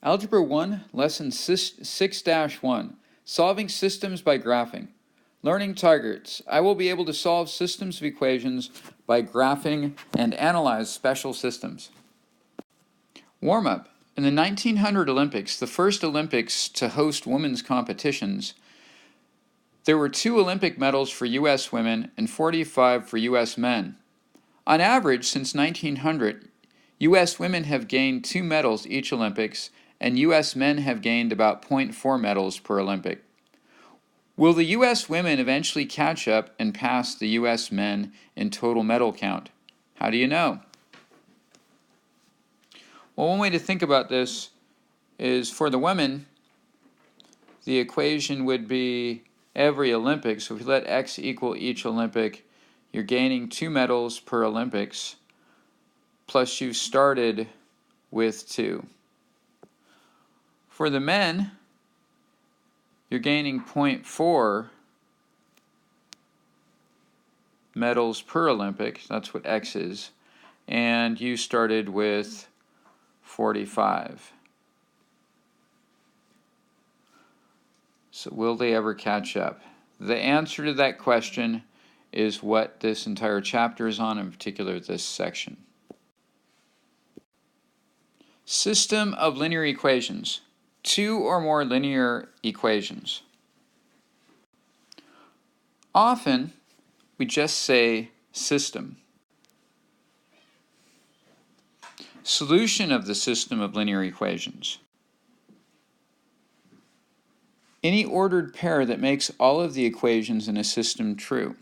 Algebra 1, Lesson 6-1, Solving Systems by Graphing. Learning targets. I will be able to solve systems of equations by graphing and analyze special systems. Warm-up. In the 1900 Olympics, the first Olympics to host women's competitions, there were 2 Olympic medals for U.S. women and 45 for U.S. men. On average, since 1900, U.S. women have gained 2 medals each Olympics, and U.S. men have gained about 0.4 medals per Olympic. Will the U.S. women eventually catch up and pass the U.S. men in total medal count? How do you know? Well, one way to think about this is for the women, the equation would be every Olympic. So if you let X equal each Olympic, you're gaining 2 medals per Olympics, plus you started with 2. For the men, you're gaining 0.4 medals per Olympic. That's what X is. And you started with 45. So will they ever catch up? The answer to that question is what this entire chapter is on, in particular this section. System of linear equations. 2 or more linear equations. Often, we just say system. Solution of the system of linear equations. Any ordered pair that makes all of the equations in a system true.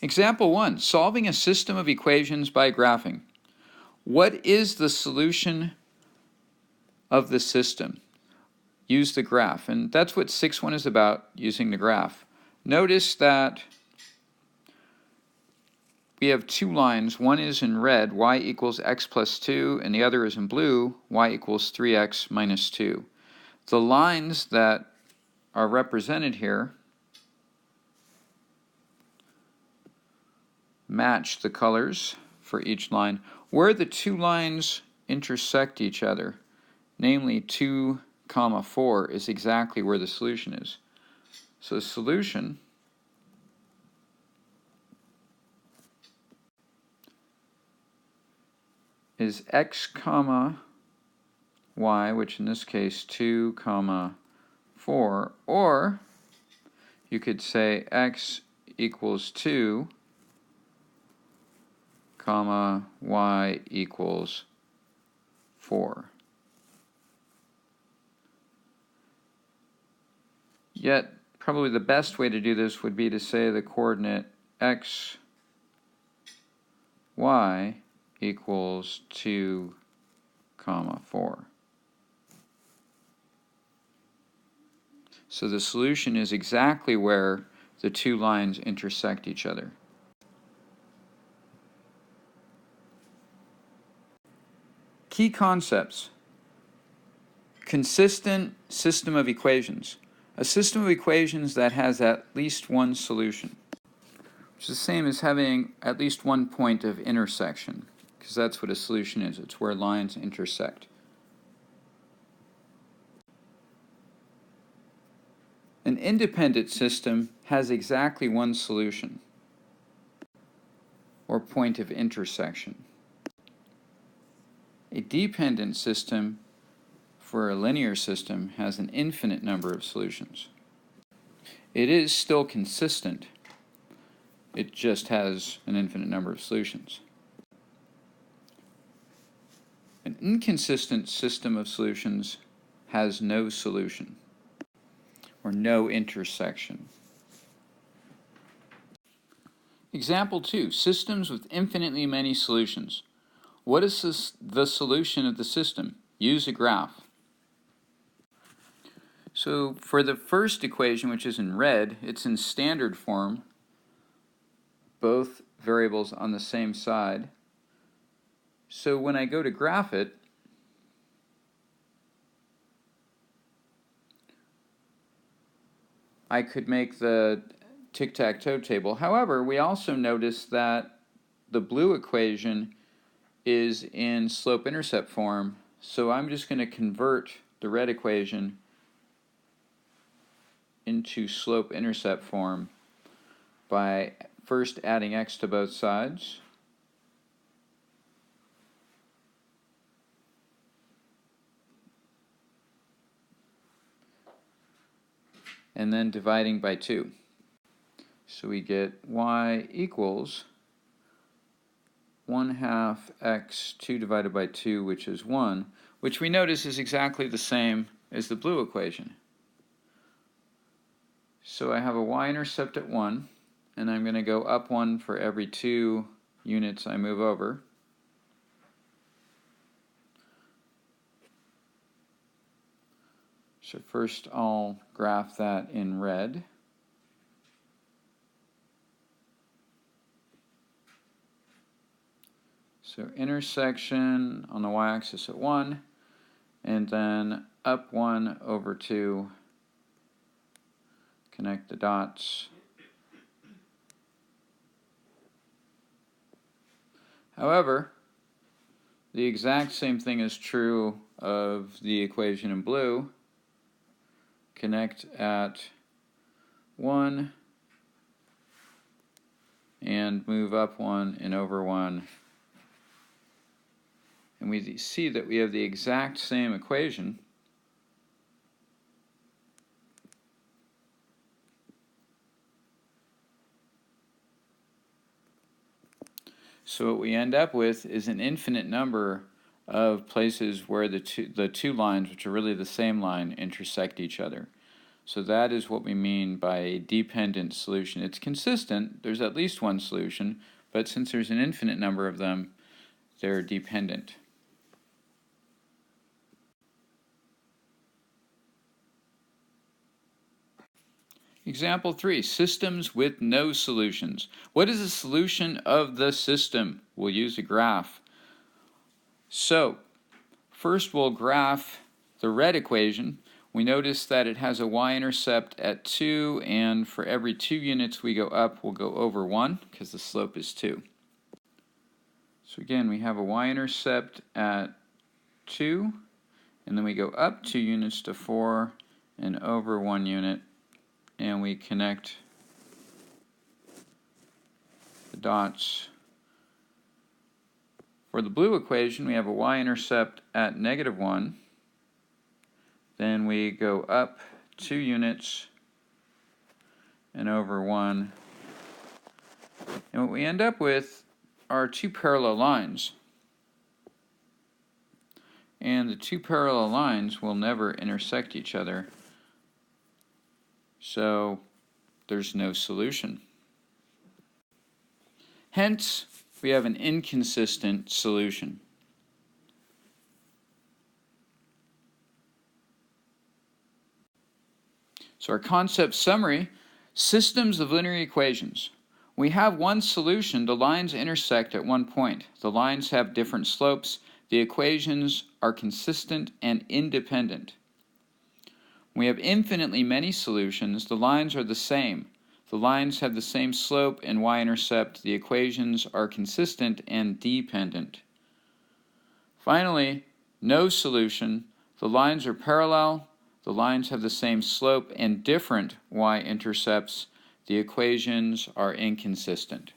Example 1, solving a system of equations by graphing. What is the solution of the system? Use the graph, and that's what 6-1 is about, using the graph. Notice that we have 2 lines. One is in red, y equals x plus 2, and the other is in blue, y equals 3x minus 2. The lines that are represented here match the colors for each line. Where the 2 lines intersect each other, namely 2, 4, is exactly where the solution is. So the solution is x, y, which in this case 2, 4, or you could say x equals 2, y equals 4. Yet, probably the best way to do this would be to say the coordinate x, y equals 2, 4. So the solution is exactly where the 2 lines intersect each other. Key concepts. Consistent system of equations. A system of equations that has at least one solution, which is the same as having at least one point of intersection, because that's what a solution is. It's where lines intersect. An independent system has exactly one solution, or point of intersection. A dependent system, for a linear system, has an infinite number of solutions. It is still consistent. It just has an infinite number of solutions. An inconsistent system of solutions has no solution, or no intersection. Example 2, systems with infinitely many solutions. What is the solution of the system? Use a graph. So for the first equation, which is in red, it's in standard form, both variables on the same side. So when I go to graph it, I could make the tic-tac-toe table. However, we also notice that the blue equation is in slope-intercept form, so I'm just going to convert the red equation into slope-intercept form by first adding x to both sides. And then dividing by 2. So we get y equals 1/2 x 2 divided by 2, which is 1, which we notice is exactly the same as the blue equation. So I have a y-intercept at 1, and I'm going to go up 1 for every 2 units I move over. So first I'll graph that in red. So intersection on the y-axis at 1, and then up 1 over 2, connect the dots. However, the exact same thing is true of the equation in blue. Connect at 1 and move up 1 and over 1. And we see that we have the exact same equation. So what we end up with is an infinite number of places where the two lines, which are really the same line, intersect each other. So that is what we mean by a dependent solution. It's consistent, there's at least one solution, but since there's an infinite number of them, they're dependent. Example 3, systems with no solutions. What is the solution of the system? We'll use a graph. So, first we'll graph the red equation. We notice that it has a y-intercept at 2, and for every 2 units we go up, we'll go over 1, because the slope is 2. So again, we have a y-intercept at 2, and then we go up 2 units to 4, and over 1 unit, and we connect the dots. For the blue equation, we have a y-intercept at -1. Then we go up 2 units and over 1. And what we end up with are 2 parallel lines. And the 2 parallel lines will never intersect each other. So there's no solution. Hence, we have an inconsistent solution. So our concept summary, systems of linear equations. We have one solution, the lines intersect at one point. The lines have different slopes. The equations are consistent and independent. We have infinitely many solutions. The lines are the same. The lines have the same slope and y-intercept. The equations are consistent and dependent. Finally, no solution. The lines are parallel. The lines have the same slope and different y-intercepts. The equations are inconsistent.